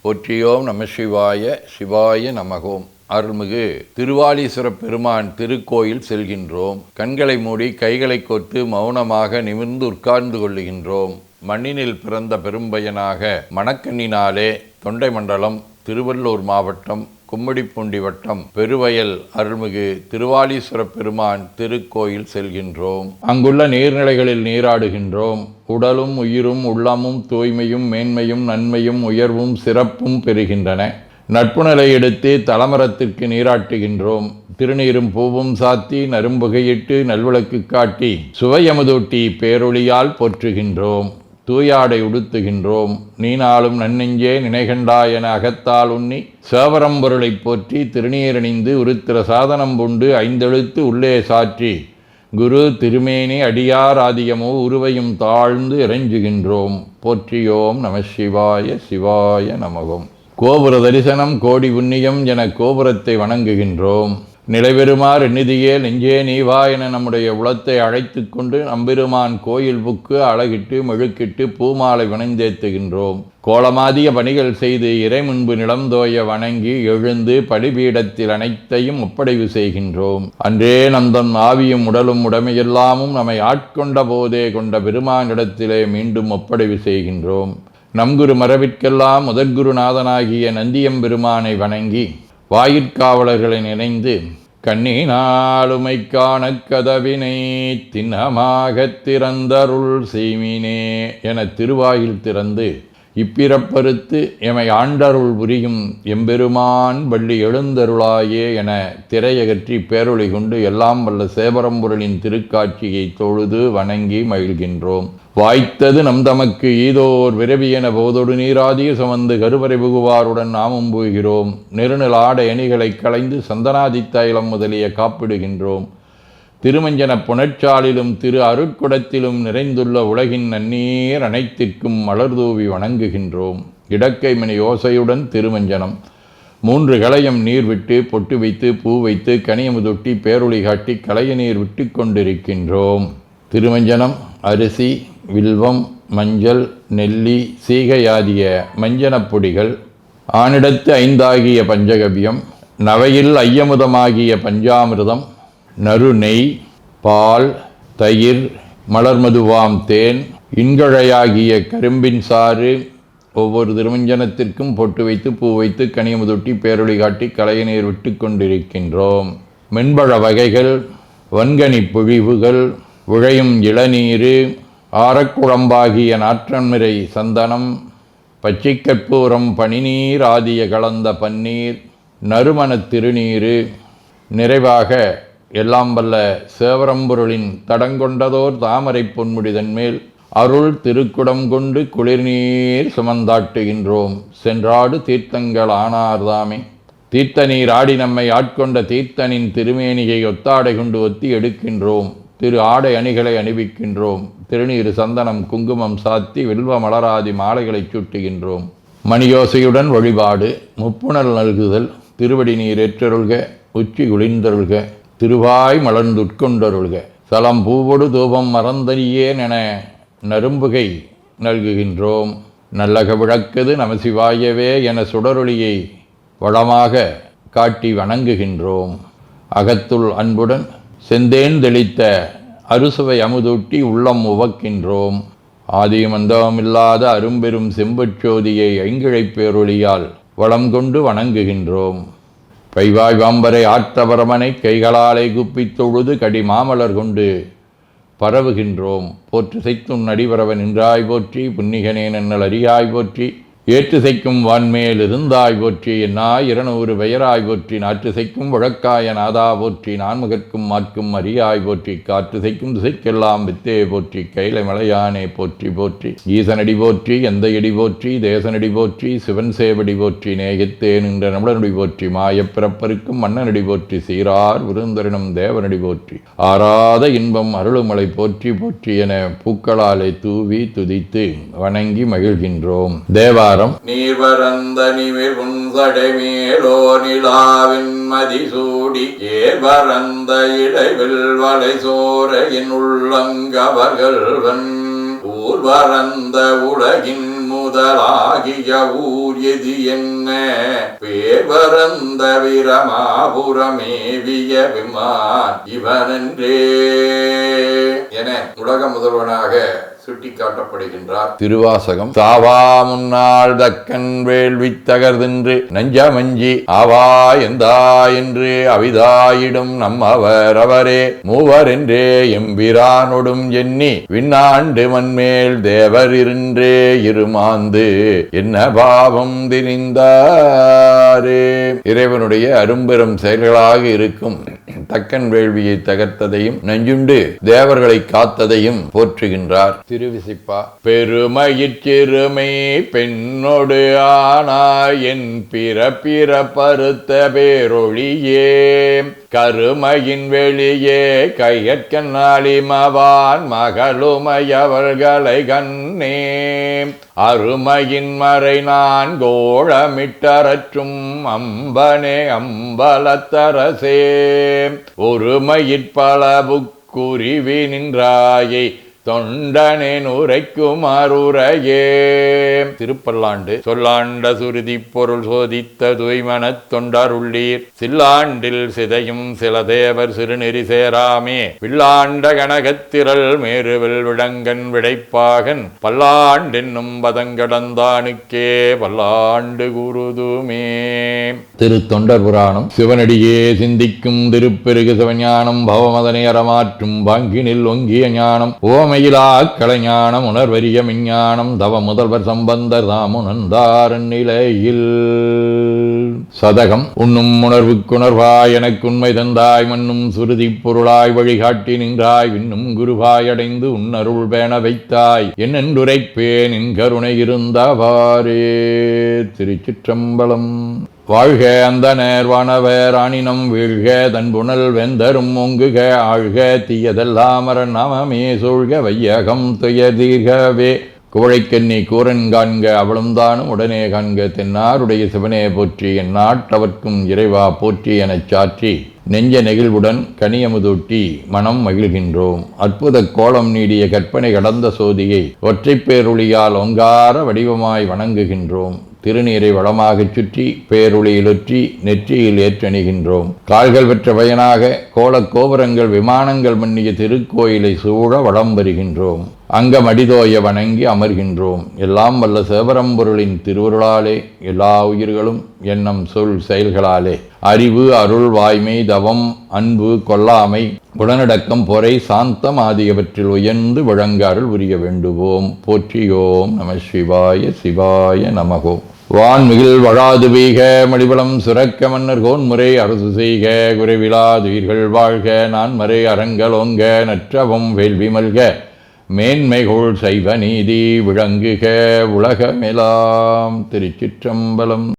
போற்றியோம் நம சிவாய சிவாய நமகோம். அருள்மிகு திருவாலீஸ்வர பெருமான் திருக்கோயில் செல்கின்றோம். கண்களை மூடி கைகளை கோர்த்து மௌனமாக நிமிர்ந்து உட்கார்ந்து கொள்ளுகின்றோம். மண்ணினில் பிறந்த பெரும்பயனாக மணக்கண்ணினாலே தொண்டை மண்டலம் திருவள்ளூர் மாவட்டம் கும்மிடிப்பூண்டி வட்டம் பெருவயல் அருள்மிகு திருவாலீஸ்வர பெருமான் திருக்கோயில் செல்கின்றோம். அங்குள்ள நீர்நிலைகளில் நீராடுகின்றோம். உடலும் உயிரும் உள்ளமும் தூய்மையும் மேன்மையும் நன்மையும் உயர்வும் சிறப்பும் பெறுகின்றன. நட்புணலை எடுத்து தலமரத்திற்கு நீராட்டுகின்றோம். திருநீரும் பூவும் சாத்தி நரும்புகையிட்டு நல்விளக்கு காட்டி சுவையமுதூட்டி பேரொளியால் போற்றுகின்றோம். தூயாடை உடுத்துகின்றோம். நீனாலும் நன்னெஞ்சே நினைகண்டாய் என அகத்தால் உண்ணி சேவரம்பொருளை போற்றி திருநீரணிந்து உருத்திர சாதனம் பூண்டு ஐந்தெழுத்து உள்ளே சாற்றி குரு திருமேனி அடியார் ஆதியமோ உருவையும் தாழ்ந்து இறைஞ்சுகின்றோம். போற்றியோம் நம சிவாய சிவாய நமகம். கோபுர தரிசனம் கோடி புண்ணியம் என கோபுரத்தை வணங்குகின்றோம். நிலைபெறுமாறு நிதியே நெஞ்சே நீவா என நம்முடைய உளத்தை அழைத்து கொண்டு நம்பெருமான் கோயில் புக்கு அழகிட்டு மெழுக்கிட்டு பூமாலை வணைந்தேத்துகின்றோம். கோலமாதிய பணிகள் செய்து இறை முன்பு நிலந்தோய வணங்கி எழுந்து பலிபீடத்தில் அனைத்தையும் ஒப்படைவு செய்கின்றோம். அன்றே நந்தன் ஆவியும் உடலும் உடமையெல்லாமும் நம்மை ஆட்கொண்ட போதே கொண்ட பெருமானிடத்திலே மீண்டும் ஒப்படைவு செய்கின்றோம். நம் குரு மரபிற்கெல்லாம் முதற்குருநாதனாகிய நந்தியம்பெருமானை வணங்கி வாயிற்காவலர்களை நினைந்து கண்ணினாலுமை காண கதவினை திண்ணமாகத் திறந்தருள் செய்மினே என திருவாயில் திறந்து இப்பிறப்பறுத்து எமை ஆண்டருள் புரியும் எம்பெருமான் வள்ளி எழுந்தருளாயே என திரையகற்றி பேரொளி கொண்டு எல்லாம் வல்ல சேவரம்பொருளின் திருக்காட்சியை தொழுது வணங்கி மகிழ்கின்றோம். வாய்த்தது நம் தமக்கு ஈதோர் விரவி என போதொடு நீராதிய சுமந்து கருவறை புகுவாருடன் நாமும் போகிறோம். நெருநில ஆடை அணிகளை களைந்து சந்தனாதி தைலம் முதலிய காப்பிடுகின்றோம். திருமஞ்சன புனற்சாலிலும் திரு அருட்குடத்திலும் நிறைந்துள்ள உலகின் நன்னீர் அனைத்திற்கும் மலர்தூவி வணங்குகின்றோம். இடக்கைமணி ஓசையுடன் திருமஞ்சனம் 3 களையம் நீர் விட்டு பொட்டு வைத்து பூ வைத்து கனியமுதொட்டி பேரொளி காட்டி களைய நீர் விட்டு கொண்டிருக்கின்றோம். திருமஞ்சனம் அரிசி வில்வம் மஞ்சள் நெல்லி சீகையாதிய மஞ்சனப் பொடிகள், ஆனிடத்து 5 ஆகிய பஞ்சகவியம், நவையில் ஐயமுதமாகிய பஞ்சாமிர்தம், நறு நெய், பால், தயிர், மலர்மதுவாம் தேன், இன்கழையாகிய கரும்பின் சாறு ஒவ்வொரு திருமஞ்சனத்திற்கும் பொட்டு வைத்து பூ வைத்து கனியமுதொட்டி பேரொளி காட்டி களைய நீர் விட்டு கொண்டிருக்கின்றோம். மென்பழ வகைகள், வன்கனி பொழிவுகள், உழையும் இளநீர், ஆரக்குழம்பாகிய நாற்றன்மிரை சந்தனம், பச்சைக்கற்பூரம் பனிநீர் ஆதிய கலந்த பன்னீர், நறுமணத் திருநீர், நிறைவாக எல்லாம் வல்ல சேவரம்பொருளின் தடங்கொண்டதோர் தாமரை பொன்முடிதன் மேல் அருள் திருக்குடம் கொண்டு குளிர்நீர் சுமந்தாட்டுகின்றோம். சென்றாடு தீர்த்தங்கள் ஆனார்தாமே. தீர்த்த நீர் ஆடி நம்மை ஆட்கொண்ட தீர்த்தனின் திருமேனியை ஒத்தாடை கொண்டு ஒத்தி எடுக்கின்றோம். திரு ஆடை அணிகளை அணிவிக்கின்றோம். திருநீர் சந்தனம் குங்குமம் சாத்தி வில்வ மலராதி மாலைகளை சூட்டுகின்றோம். மணியோசையுடன் வழிபாடு. முப்புணல் நல்குதல். திருவடி நீர் ஏற்றருள்க. உச்சி குளிர்ந்தருள்க. திருவாய் மலர்ந்துட்கொண்டருள்க. சலம் பூவொடு தூபம் மறந்தறியேன் என நரும்புகை நல்குகின்றோம். நல்லக விளக்குது நமசிவாயவே என சுடரொளியை வளமாக காட்டி வணங்குகின்றோம். அகத்துள் அன்புடன் செந்தேன் தெளித்த அறுசுவை அமுதூட்டி உள்ளம் உவக்கின்றோம். ஆதியும் அந்தமில்லாத அரும்பெரும் செம்புச்சோதியை ஐங்கிழைப் பேரொளியால் வளம் கொண்டு வணங்குகின்றோம். பைவாய் வாம்பரை ஆற்றவரமனை கைகளாலை குப்பித் தொழுது கடி மாமலர் கொண்டு பரவுகின்றோம். போற்று செய்தும் நடிபரவன் நின்றாய் போற்றி. புன்னிகனே நன்னல் அறியாய் போற்றி. ஏற்று செய்க்கும் வான்மேல் இருந்தாய் போற்றி. என்னாய் 200 பெயராய் போற்றி. நாற்று செய்க்கும் வழக்காய நாதா போற்றி. நான்முகற்கும் மாற்கும் அறியாய் போற்றி. காற்று செய்க்கும் திசைக்கெல்லாம் வித்தே போற்றி. கைலை மலையானே போற்றி போற்றி. ஈசனடி போற்றி. எந்தையடி போற்றி. தேசனடி போற்றி. சிவன் சேவடி போற்றி. நேயத்தே நின்ற நம்மளனடி போற்றி. மாயப்பிறப்பருக்கும் மன்னனடி போற்றி. சீரார் விருந்தரினும் தேவனடி போற்றி. ஆராத இன்பம் அருளுமலை போற்றி போற்றி என பூக்களாலே தூவி துதித்து வணங்கி மகிழ்கின்றோம். தேவாரம். நீர்வரந்த நிமிர் புன்சடை மேலோ நிலாவின் மதிசூடி ஏர்வரந்த இடைவில் வளை சோர என் உள்ளங்கவர்கள்வன் ஊர்வரந்த உலகின் முதலாகிய ஊர் எது என்ன பேர்வரந்த வீரமாபுரமேவிய விமான் இவனென்றே என உலக முதல்வனாக சுட்டிக்காட்டப்படுகின்றார். திருவாசகம். சாவா முன்னாள் தக்கன் வேள்வி தகர்தென்று நஞ்சமஞ்சி ஆவா எந்தா என்று அவிதாயிடும் நம்மவர் அவரே மூவர் என்றே எம்பிரானொடும் எண்ணி விண்ணாண்டு மண்மேல் தேவர் இருன்றே இருமாந்து என்ன பாவம் திரிந்தாரே. இறைவனுடைய அரும்பெரும் செயல்களாக இருக்கும் தக்கன் வேள்வியை தகர்த்ததையும் நஞ்சுண்டு தேவர்களை காத்ததையும் போற்றுகின்றார். திருவிசிப்பா. பெருமையிற்றிருமை பெண்ணொடு ஆனாய் என் பிற பருத்த பேரொழியே கருமையின் வெளியே கையற்கண்ணாளிமவான் மகளுமையவர்களை கண்ணே அருமையின் மறை நான் கோளமிட்டரற்றும் அம்பனே அம்பலத்தரசே ஒருமையிற்பளபுக்குருவி நின்றாயை தொண்டனேன் உரைக்கும் அருரையே. திருப்பல்லாண்டு. சொல்லாண்ட சுருதி பொருள் சோதித்த தூய்மனத் தொண்டருள்ளீர் சில்லாண்டில் சிதையும் சில தேவர் சிறுநெறி சேராமே வில்லாண்ட கனகத்திரள் மேருவில் விடங்கன் விடைப்பாகன் பல்லாண்டென்னும் பதங்கடந்தானுக்கே பல்லாண்டு குருதுமே. திரு தொண்டர் புராணம். சிவனடியே சிந்திக்கும் திருப்பெருகு சிவஞானம் பவமதனை அறமாற்றும் பாங்கினில் ஒங்கிய ஞானம் ஓமையிலா கலைஞானம் உணர்வரிய விஞ்ஞானம் தவ முதல்வர் சம்பந்தர் தாமுணர்ந்தாரன் நிலையில். சதகம். உண்ணும் உணர்வுக்குணர்வாய் எனக்கு உண்மை தந்தாய் மண்ணும் சுருதி பொருளாய் வழிகாட்டி நின்றாய் விண்ணும் குருவாய் அடைந்து உன்னருள் பேண வைத்தாய் என்னென்றுரைப்பேன் என் கருணை இருந்தவாறே. திருச்சிற்றம்பலம். வாழ்க அந்த நேர்வானவர் ஆணினம் வீழ்க தன்புணல் வெந்தரும் ஒங்குக ஆழ்க தீயதெல்லாமர நாமமே சூழ்க வையகம் துயதீர்கவே குவழைக்கண்ணி கூரன் காண்க அவளும் தானும் உடனே காண்க தென்னாருடைய சிவனே போற்றி என் நாட்டவர்க்கும் இறைவா போற்றி எனச் சாற்றி நெஞ்ச நெகிழ்வுடன் கனியமுதூட்டி மனம் மகிழ்கின்றோம். அற்புத கோலம் நீடிய கற்பனை கடந்த சோதியை ஒற்றைப் பேருளியால் ஒங்கார வடிவமாய் வணங்குகின்றோம். திருநீரை வளமாகச் சுற்றி பேருளியிலொற்றி நெற்றியில் ஏற்றணிகின்றோம். கால்கள் பெற்ற பயனாக கோலக் கோபுரங்கள் விமானங்கள் மன்னிய திருக்கோயிலை சூழ வளம் வருகின்றோம். அங்கமடிதோய வணங்கி அமர்கின்றோம். எல்லாம் வல்ல சிவபரம்பொருளின் திருவருளாலே எல்லா உயிர்களும் எண்ணம் சொல் செயல்களாலே அறிவு அருள் வாய்மை தவம் அன்பு கொல்லாமை உடனடக்கம் பொறை சாந்தம் ஆகியவற்றில் உயர்ந்து வழங்க அருள் புரிய வேண்டுவோம். போற்றியோம் நம சிவாய சிவாய நமகோம். வான்மிகில் வழாது வீக மடிபலம் சுரக்க மன்னர் கோன்முறை அரசு செய்க குறைவிலாதுயிர்கள் வாழ்க நான்மறை அறங்கலோங்க நற்றவம் வேள்வி மல்க மேன்மைகோள் சைவ நீதி விளங்குக உலகமெலாம். திருச்சிற்றம்பலம்.